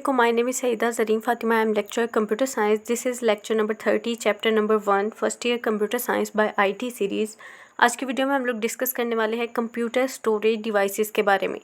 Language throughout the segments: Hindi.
Assalamualaikum. My name is Saida Zareen Fatima. I am lecturer Computer Science. This is lecture number 30, chapter number 1, first year computer science by IT series. आज की वीडियो में हम लोग डिस्कस करने वाले हैं कंप्यूटर स्टोरेज डिवाइसेस के बारे में।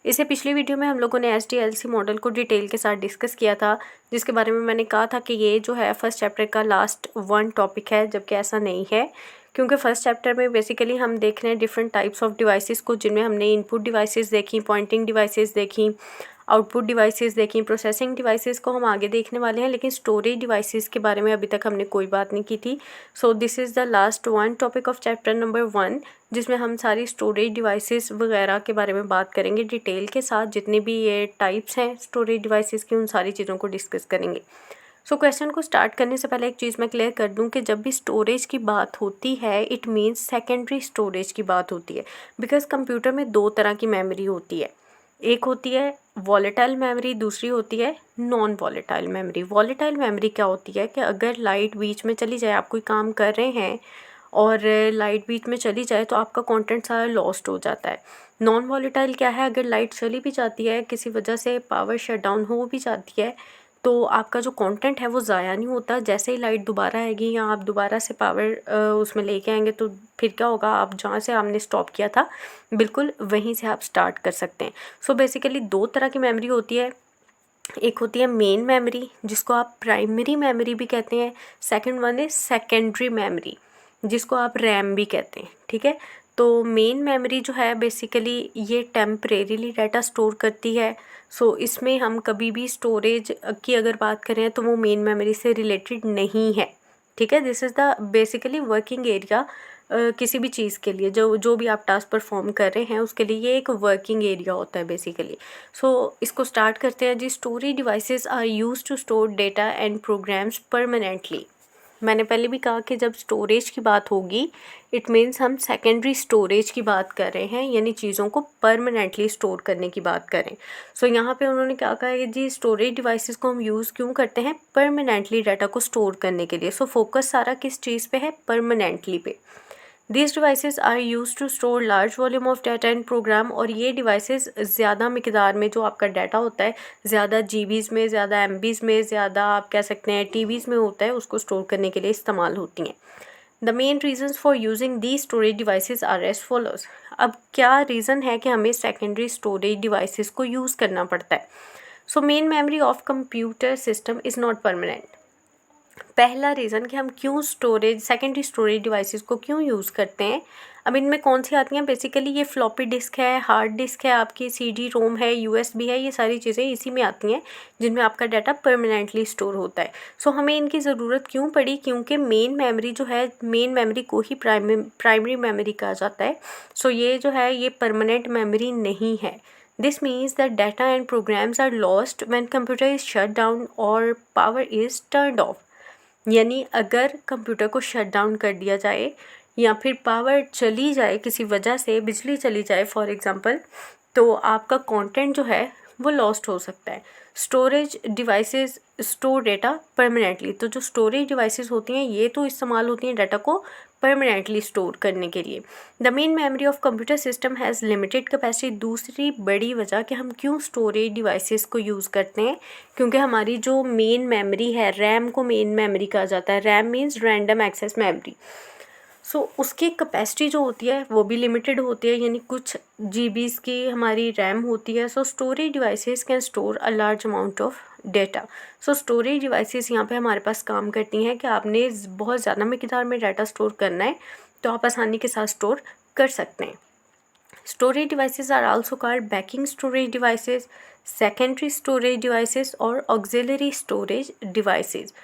इससे पिछली वीडियो में हम लोगों ने SDLC मॉडल को डिटेल के साथ डिस्कस किया था, जिसके बारे में मैंने कहा था कि ये जो है फर्स्ट चैप्टर का लास्ट वन टॉपिक है, जबकि ऐसा नहीं है, क्योंकि फर्स्ट चैप्टर में बेसिकली हम देख रहे हैं डिफरेंट टाइप्स ऑफ डिवाइसेस को, जिनमें हमने इनपुट डिवाइसेस देखी, पॉइंटिंग डिवाइसेस देखी, आउटपुट डिवाइसेस देखी, प्रोसेसिंग डिवाइसेस को हम आगे देखने वाले हैं, लेकिन स्टोरेज डिवाइसेस के बारे में अभी तक हमने कोई बात नहीं की थी। So this is the last one topic of chapter number 1, जिसमें हम सारी स्टोरेज डिवाइसेस वगैरह के बारे में बात करेंगे डिटेल के साथ। जितने भी ये टाइप्स हैं स्टोरेज डिवाइसेस की, उन सारी चीज़ों को डिस्कस करेंगे। सो क्वेश्चन को स्टार्ट करने से पहले एक चीज़ मैं क्लियर कर दूं कि जब भी स्टोरेज की बात होती है, इट मीन्स सेकेंडरी स्टोरेज की बात होती है। बिकॉज कंप्यूटर में दो तरह की मेमोरी होती है, एक होती है वॉलेटाइल मेमोरी, दूसरी होती है non volatile memory. Volatile memory क्या होती है कि अगर लाइट बीच में चली जाए, आप कोई काम कर रहे हैं और लाइट बीच में चली जाए तो आपका कंटेंट सारा लॉस्ट हो जाता है। नॉन वॉलेटाइल क्या है, अगर लाइट चली भी जाती है, किसी वजह से पावर शट डाउन हो भी जाती है, तो आपका जो कंटेंट है वो ज़ाया नहीं होता। जैसे ही लाइट दोबारा आएगी या आप दोबारा से पावर उसमें लेके आएंगे, तो फिर क्या होगा, आप जहाँ से आपने स्टॉप किया था बिल्कुल वहीं से आप स्टार्ट कर सकते हैं। सो बेसिकली दो तरह की मेमोरी होती है। एक होती है मेन मेमोरी, जिसको आप प्राइमरी मेमोरी भी कहते हैं। Second one is secondary memory, जिसको आप रैम भी कहते हैं। ठीक है, तो मेन मेमोरी जो है बेसिकली ये टेम्परेरीली डाटा स्टोर करती है। सो इसमें हम कभी भी स्टोरेज की अगर बात करें तो वो मेन मेमोरी से रिलेटेड नहीं है। ठीक है, this is the basically working area किसी भी चीज़ के लिए, जो भी आप टास्क परफॉर्म कर रहे हैं उसके लिए ये एक वर्किंग एरिया होता है बेसिकली। सो इसको स्टार्ट करते हैं जी। Storage devices are used to store data and programs permanently. मैंने पहले भी कहा कि जब स्टोरेज की बात होगी, इट मीन्स हम सेकेंडरी स्टोरेज की बात कर रहे हैं, यानी चीज़ों को परमानेंटली स्टोर करने की बात करें। सो यहाँ पे उन्होंने क्या कहा है जी, स्टोरेज डिवाइसेस को हम यूज़ क्यों करते हैं, परमानेंटली डाटा को स्टोर करने के लिए। सो फोकस सारा किस चीज़ पे है, परमानेंटली पे। These devices are used to store large volume of data and program। और ये डिवाइसेस ज़्यादा मिकदार में जो आपका डाटा होता है, ज़्यादा जीबीज़ में, ज़्यादा एमबीज़ में, ज़्यादा आप कह सकते हैं टीबीज़ में होता है, उसको स्टोर करने के लिए इस्तेमाल होती हैं। The main reasons for using the storage devices are as follows. अब क्या रीज़न है कि हमें सेकेंडरी स्टोरेज डिवाइसेस को यूज़ करना पड़ता है। So main memory of computer system is not permanent. पहला रीज़न कि हम क्यों सेकेंडरी स्टोरेज डिवाइसेस को क्यों यूज़ करते हैं। अब इनमें कौन सी आती हैं, बेसिकली ये फ्लॉपी डिस्क है, हार्ड डिस्क है, आपकी CD रोम है, USB है, ये सारी चीज़ें इसी में आती हैं, जिनमें आपका डाटा परमानेंटली स्टोर होता है। सो हमें इनकी ज़रूरत क्यों पड़ी, क्योंकि मेन मेमोरी जो है, मेन मेमोरी को ही प्राइमरी मेमोरी कहा जाता है। सो ये जो है ये परमानेंट मेमोरी नहीं है। This means that data and programs are lost when computer is shut down और पावर इज़ टर्न्ड ऑफ। यानी अगर कंप्यूटर को शट डाउन कर दिया जाए या फिर पावर चली जाए, किसी वजह से बिजली चली जाए फॉर एग्ज़ाम्पल, तो आपका कंटेंट जो है वो लॉस्ट हो सकता है। Storage devices store data permanently. तो जो स्टोरेज डिवाइसेस होती हैं ये तो इस्तेमाल होती हैं डाटा को परमानेंटली स्टोर करने के लिए। The main memory of computer system has limited capacity. दूसरी बड़ी वजह कि हम क्यों स्टोरेज डिवाइसेस को यूज़ करते हैं, क्योंकि हमारी जो मेन मेमोरी है, रैम को मेन मेमोरी कहा जाता है। RAM means random access memory. So उसकी कैपेसिटी जो होती है वो भी लिमिटेड होती है, यानी कुछ जीबीज़ की हमारी रैम होती है। So storage devices can store a large amount of data. So storage devices यहाँ पे हमारे पास काम करती हैं कि आपने बहुत ज़्यादा मिकदार में डाटा स्टोर करना है, तो आप आसानी के साथ स्टोर कर सकते हैं। Storage devices are also called backing storage devices, secondary storage devices और ऑक्सिलरी स्टोरेज डिवाइसेस।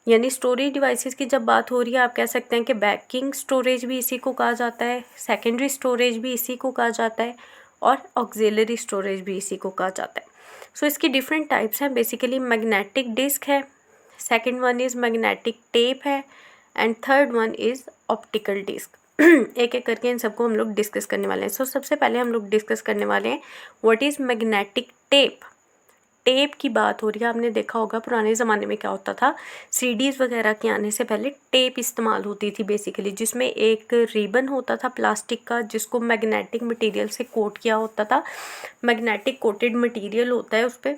यानी स्टोरेज डिवाइसेस की जब बात हो रही है, आप कह सकते हैं कि बैकिंग स्टोरेज भी इसी को कहा जाता है, सेकेंडरी स्टोरेज भी इसी को कहा जाता है और ऑक्सिलरी स्टोरेज भी इसी को कहा जाता है। सो इसकी डिफरेंट टाइप्स हैं। बेसिकली मैग्नेटिक डिस्क है, second one is magnetic tape है and third one is optical disk. एक एक करके इन सबको हम लोग डिस्कस करने वाले हैं। सो सबसे पहले हम लोग डिस्कस करने वाले हैं what is magnetic tape. Tape की बात हो रही है, आपने देखा होगा पुराने ज़माने में क्या होता था, CDs वगैरह के आने से पहले टेप इस्तेमाल होती थी बेसिकली, जिसमें एक रिबन होता था प्लास्टिक का, जिसको मैग्नेटिक मटेरियल से कोट किया होता था। मैग्नेटिक कोटेड मटेरियल होता है उस पर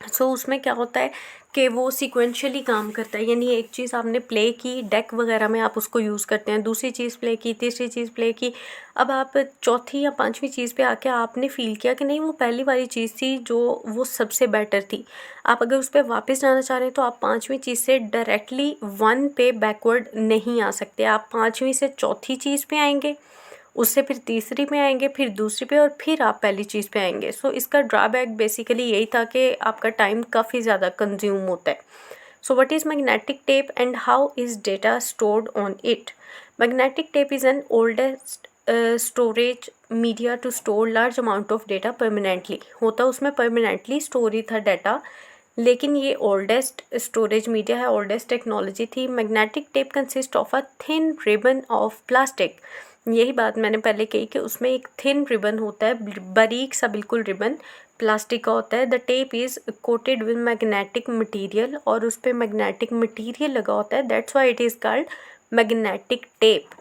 सो उसमें क्या होता है कि वो सीक्वेंशियली काम करता है, यानी एक चीज़ आपने प्ले की, डेक वगैरह में आप उसको यूज़ करते हैं, दूसरी चीज़ प्ले की, तीसरी चीज़ प्ले की, अब आप चौथी या पांचवी चीज़ पे आके आपने फ़ील किया कि नहीं वो पहली वाली चीज़ थी जो वो सबसे बेटर थी। आप अगर उस पर वापस जाना चाह रहे हैं तो आप पांचवी चीज़ से डायरेक्टली 1 पे बैकवर्ड नहीं आ सकते, आप पांचवी से चौथी चीज़ पे आएंगे, उससे फिर तीसरी पे आएंगे, फिर दूसरी पे, और फिर आप पहली चीज़ पे आएंगे। सो इसका ड्रॉबैक बेसिकली यही था कि आपका टाइम काफ़ी ज़्यादा कंज्यूम होता है। So what is magnetic tape and how is data stored on it? Magnetic tape is an oldest storage media to store large amount of data permanently. होता उसमें परमानेंटली स्टोर ही था डाटा, लेकिन ये ओल्डेस्ट स्टोरेज मीडिया है, ओल्डेस्ट टेक्नोलॉजी थी। Magnetic tape consist of a thin ribbon of plastic. यही बात मैंने पहले कही कि उसमें एक थिन रिबन होता है, बारीक सा बिल्कुल रिबन प्लास्टिक का होता है। The tape is coated with magnetic material, और उस पर मैग्नेटिक मटेरियल लगा होता है, that's why it is called magnetic tape.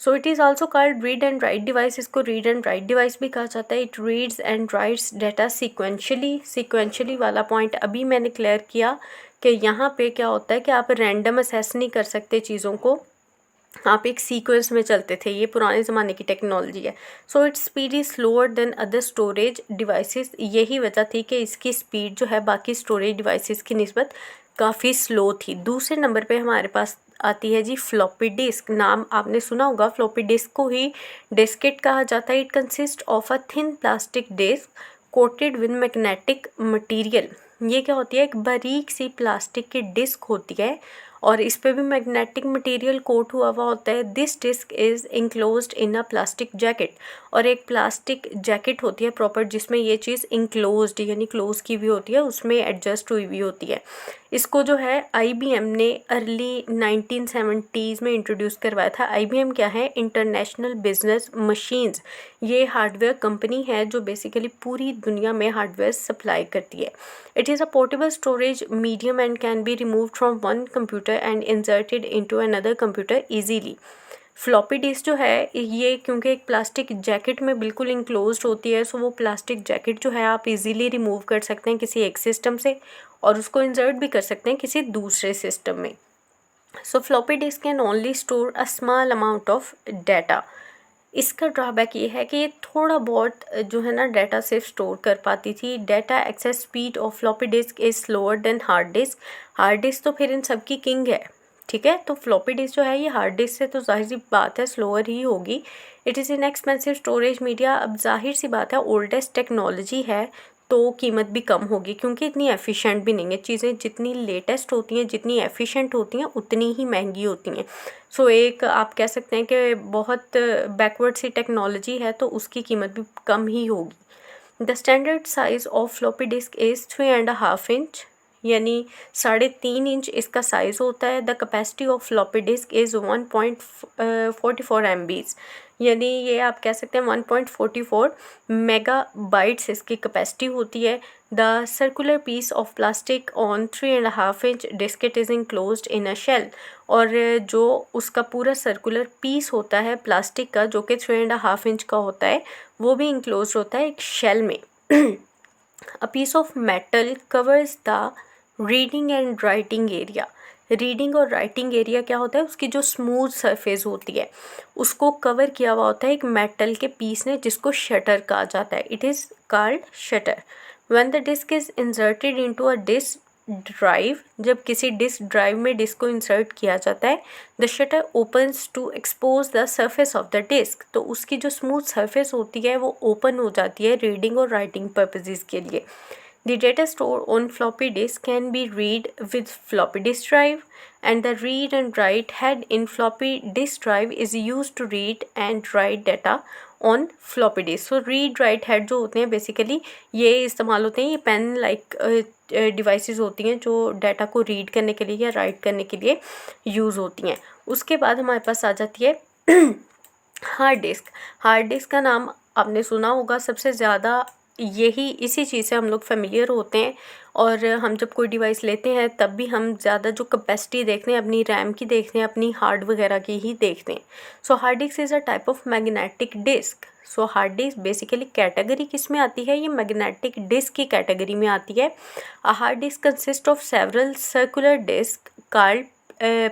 So it is also called read and right device. इसको रीड एंड राइट डिवाइस भी कहा जाता है। It reads and rights data sequentially. Sequentially वाला पॉइंट अभी मैंने क्लियर किया कि यहाँ पे क्या होता है कि आप रैंडम असेस नहीं कर सकते चीज़ों को, आप एक सीक्वेंस में चलते थे, ये पुराने ज़माने की टेक्नोलॉजी है। So its speed is slower then other storage devices. यही वजह थी कि इसकी स्पीड जो है बाकी स्टोरेज डिवाइसेस की निस्बत काफ़ी स्लो थी। दूसरे नंबर पे हमारे पास आती है जी फ्लॉपी डिस्क। नाम आपने सुना होगा, फ्लॉपी डिस्क को ही डिस्केट कहा जाता है। It consist of a thin plastic disk coated with magnetic material. ये क्या होती है, एक बारीक सी प्लास्टिक की डिस्क होती है और इस पे भी मैग्नेटिक मटेरियल कोट हुआ हुआ होता है। This disc is enclosed in a plastic jacket, और एक प्लास्टिक जैकेट होती है प्रॉपर जिसमें ये चीज़ इंक्लोज्ड यानी क्लोज की हुई होती है, उसमें एडजस्ट हुई हुई होती है। इसको जो है IBM ने अर्ली 1970s में इंट्रोड्यूस करवाया था। IBM क्या है, इंटरनेशनल बिजनेस मशीन्स। ये हार्डवेयर कंपनी है जो बेसिकली पूरी दुनिया में हार्डवेयर सप्लाई करती है। It is a portable storage medium and can be removed from one computer and inserted into another computer easily. Floppy disk जो है ये क्योंकि एक प्लास्टिक जैकेट में बिल्कुल इंक्लोज्ड होती है, सो वो प्लास्टिक जैकेट जो है आप इजीली रिमूव कर सकते हैं किसी एक सिस्टम से, और उसको इंसर्ट भी कर सकते हैं किसी दूसरे सिस्टम में। So floppy disk can only store a small amount of data. इसका ड्रॉबैक ये है कि ये थोड़ा बहुत जो है ना डाटा सिर्फ स्टोर कर पाती थी। Data access speed of floppy disk is slower than hard disk. Hard disk तो फिर इन सब की किंग है, ठीक है, तो फ्लॉपी डिस्क जो है ये हार्ड डिस्क से तो जाहिर सी बात है स्लोअर ही होगी। It is in expensive storage media. अब जाहिर सी बात है ओल्डेस्ट टेक्नोलॉजी है तो कीमत भी कम होगी, क्योंकि इतनी एफिशिएंट भी नहीं है चीज़ें। जितनी लेटेस्ट होती हैं, जितनी एफिशिएंट होती हैं, उतनी ही महंगी होती हैं। सो एक आप कह सकते हैं कि बहुत बैकवर्ड सी टेक्नोलॉजी है तो उसकी कीमत भी कम ही होगी। The standard size of floppy disk is 3.5 inch, यानी 3.5 इंच इसका साइज़ होता है। The capacity of floppy disk is 1.44 MBs, यानी ये आप कह सकते हैं 1.44 मेगाबाइट्स इसकी कैपेसिटी होती है। The circular piece of plastic on 3.5 inch diskette is enclosed in a shell, और जो उसका पूरा सर्कुलर पीस होता है प्लास्टिक का जो कि 3.5 इंच का होता है, वो भी इंक्लोज होता है एक शेल में। A piece of metal covers the reading and writing area. Reading और राइटिंग एरिया क्या होता है, उसकी जो स्मूथ सरफेस होती है उसको कवर किया हुआ होता है एक मेटल के पीस ने जिसको शटर कहा जाता है। It is called shutter. When the disk is inserted into a disk drive, जब किसी डिस्क ड्राइव में डिस्क को इंसर्ट किया जाता है, the shutter opens to expose the surface of the disk, तो उसकी जो स्मूथ सरफेस होती है वो ओपन हो जाती है रीडिंग और राइटिंग पर्पजेज़ के लिए। The data stored on floppy disk can be read with floppy disk drive, and the read and write head in floppy disk drive is used to read and write data on floppy disk. So read write head जो होते हैं बेसिकली ये इस्तेमाल होते हैं, ये पेन लाइक डिवाइसेस होती हैं जो डाटा को रीड करने के लिए या राइट करने के लिए यूज़ होती हैं। उसके बाद हमारे पास आ जाती है हार्ड डिस्क। हार्ड डिस्क का नाम आपने सुना होगा, सबसे ज़्यादा यही इसी चीज़ से हम लोग फेमिलियर होते हैं, और हम जब कोई डिवाइस लेते हैं तब भी हम ज़्यादा जो कैपेसिटी देखते हैं अपनी रैम की देखते हैं, अपनी हार्ड वगैरह की ही देखते हैं। So hard disk is a type of magnetic disk. So hard disk basically category किस में आती है, ये मैग्नेटिक डिस्क की कैटेगरी में आती है। A hard disk consist of several circular disk called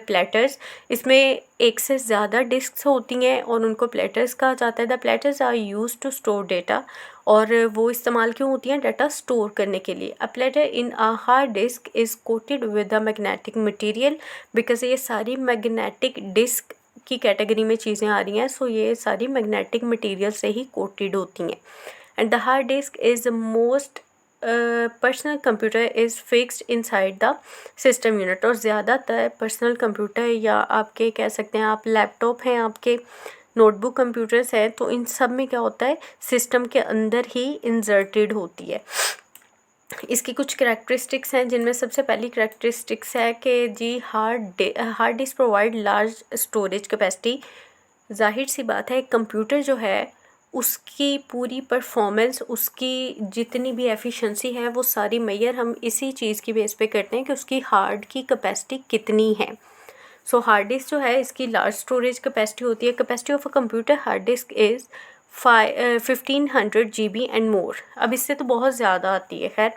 platters. इसमें एक से ज़्यादा डिस्क्स होती हैं और उनको प्लेटर्स कहा जाता है। The platters are use to store data, और वो इस्तेमाल क्यों होती हैं, डाटा स्टोर करने के लिए। अ platter in a hard disk is coated with a magnetic material, because ये सारी मैग्नेटिक डिस्क की कैटेगरी में चीज़ें आ रही हैं। सो ये सारी मैग्नेटिक मटेरियल से ही कोटेड होती हैं। And the hard disk is most personal computer is fixed inside the system unit. और ज़्यादातर पर्सनल कंप्यूटर या आपके कह सकते हैं आप लैपटॉप हैं, आपके नोटबुक कंप्यूटर्स हैं, तो इन सब में क्या होता है, सिस्टम के अंदर ही इंसर्टेड होती है। इसकी कुछ करैक्टरिस्टिक्स हैं, जिनमें सबसे पहली करैक्टरिस्टिक्स है कि जी hard disk provide large storage capacity. जाहिर सी बात है, कंप्यूटर जो है उसकी पूरी परफॉर्मेंस, उसकी जितनी भी एफिशिएंसी है, वो सारी मेजर हम इसी चीज़ की बेस पे करते हैं कि उसकी हार्ड की कैपेसिटी कितनी है। सो हार्ड डिस्क जो है इसकी लार्ज स्टोरेज कैपेसिटी होती है। Capacity of a computer hard disk is 1500 GB and more. अब इससे तो बहुत ज़्यादा आती है खैर,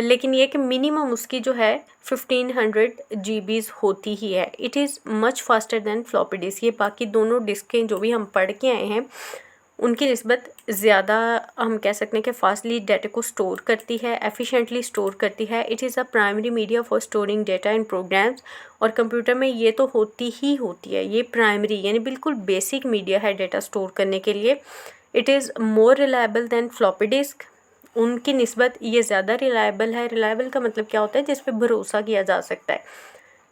लेकिन ये कि मिनिमम उसकी जो है 1500 GBs होती ही है। It is much faster than floppy disc. ये बाकी दोनों डिस्कें जो भी हम पढ़ के आए हैं उनकी निस्बत ज़्यादा हम कह सकते हैं कि फास्टली डाटा को स्टोर करती है, एफिशिएंटली स्टोर करती है। It is a primary media for storing data in programs. और कंप्यूटर में ये तो होती ही होती है, ये प्राइमरी यानी बिल्कुल बेसिक मीडिया है डेटा स्टोर करने के लिए। It is more reliable than floppy disk. उनकी निस्बत ये ज़्यादा रिलायबल है। रिलायबल का मतलब क्या होता है, जिस पे भरोसा किया जा सकता है।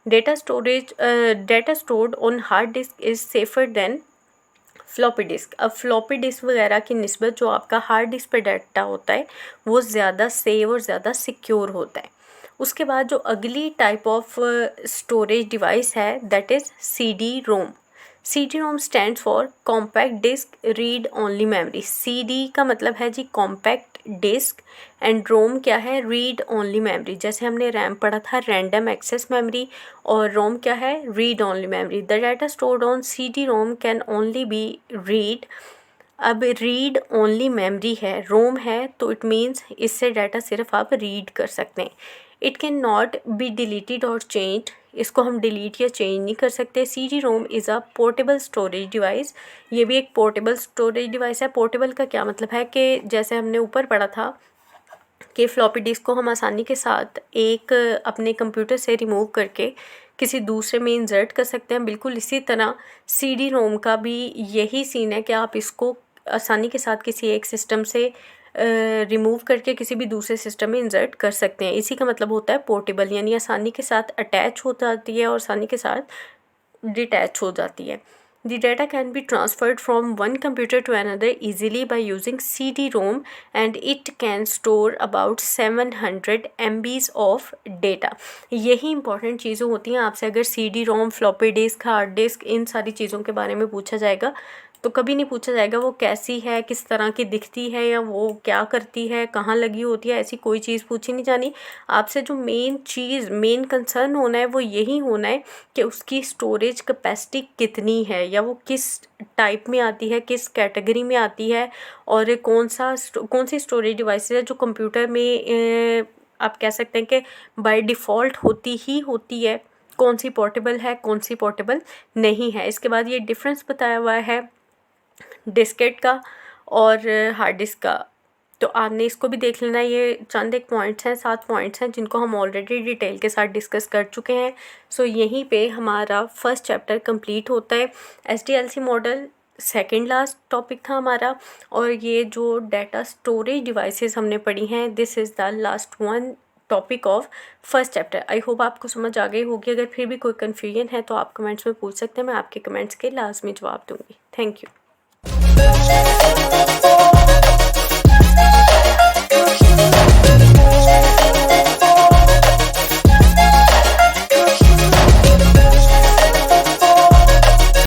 Data stored on hard disk is safer than floppy disk. अब फ्लॉपी डिस्क वगैरह की निस्बत जो आपका हार्ड डिस्क पर डाटा होता है वो ज़्यादा सेव और ज़्यादा सिक्योर होता है। उसके बाद जो अगली टाइप ऑफ स्टोरेज डिवाइस है that is CD-ROM। CD-ROM stands for compact disk read only memory. CD का मतलब है जी कॉम्पैक्ट डिस्क, एंड रोम क्या है, रीड ओनली मेमोरी। जैसे हमने रैम पढ़ा था रैंडम एक्सेस मेमोरी, और रोम क्या है, read only memory. The data stored on CD-ROM can only be read. अब रीड ओनली मेमोरी है, रोम है, तो इट मीन्स इससे डाटा सिर्फ आप रीड कर सकते हैं। It can not be deleted और चेंज। इसको हम डिलीट या चेंज नहीं कर सकते। CD-ROM is a portable storage device. ये भी एक पोर्टेबल स्टोरेज डिवाइस है। पोर्टेबल का क्या मतलब है कि जैसे हमने ऊपर पढ़ा था कि फ्लॉपी डिस्क को हम आसानी के साथ एक अपने कंप्यूटर से रिमूव करके किसी दूसरे में इंसर्ट कर सकते हैं, बिल्कुल इसी तरह CD-ROM का भी यही सीन है कि आप इसको आसानी के साथ किसी एक सिस्टम से रिमूव करके किसी भी दूसरे सिस्टम में इंसर्ट कर सकते हैं। इसी का मतलब होता है पोर्टेबल, यानी आसानी के साथ अटैच हो जाती है और आसानी के साथ डिटैच हो जाती है। The data can be transferred from one computer to another easily by using CD-ROM, and it can store about 700 MBs of data. यही इंपॉर्टेंट चीज़ें होती हैं। आपसे अगर CD-ROM, floppy disk, hard disk, इन सारी चीज़ों के बारे में पूछा जाएगा तो कभी नहीं पूछा जाएगा वो कैसी है, किस तरह की दिखती है, या वो क्या करती है, कहाँ लगी होती है, ऐसी कोई चीज़ पूछी नहीं जानी। आपसे जो मेन कंसर्न होना है वो यही होना है कि उसकी स्टोरेज कैपेसिटी कितनी है, या वो किस टाइप में आती है, किस कैटेगरी में आती है, और कौन सी स्टोरेज डिवाइस है जो कंप्यूटर में आप कह सकते हैं कि बाय डिफ़ॉल्ट होती ही होती है, कौन सी पोर्टेबल है, कौन सी पोर्टेबल नहीं है। इसके बाद ये डिफरेंस बताया हुआ है डिस्केट का और हार्ड डिस्क का, तो आपने इसको भी देख लेना। ये चंद एक पॉइंट्स हैं, 7 पॉइंट्स हैं जिनको हम ऑलरेडी डिटेल के साथ डिस्कस कर चुके हैं। सो यहीं पे हमारा फर्स्ट चैप्टर कंप्लीट होता है। SDLC model second last topic था हमारा, और ये जो डाटा स्टोरेज डिवाइसेस हमने पढ़ी हैं this is the last one topic of first chapter. I hope आपको समझ आ गई होगी। अगर फिर भी कोई कन्फ्यूजन है तो आप कमेंट्स में पूछ सकते हैं, मैं आपके कमेंट्स के लाजमी जवाब दूँगी। Thank you.